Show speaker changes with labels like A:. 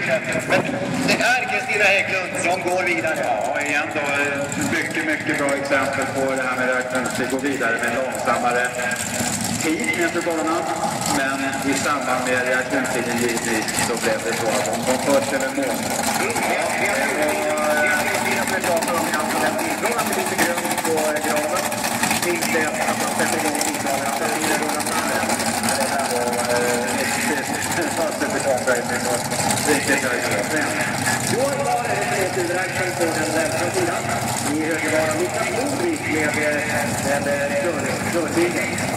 A: Men det är Kristina Hägglund som går vidare.
B: Ja, igen då. Mycket bra exempel på det här med att kunna gå vidare med långsammare tid efter banan. Men i samband med reaktionstiden givetvis så blev det så att de kom först över mål.
A: Då var det ett uträkning på den vänstra sidan. I högerbanan Niklas Nordvik med körtiden.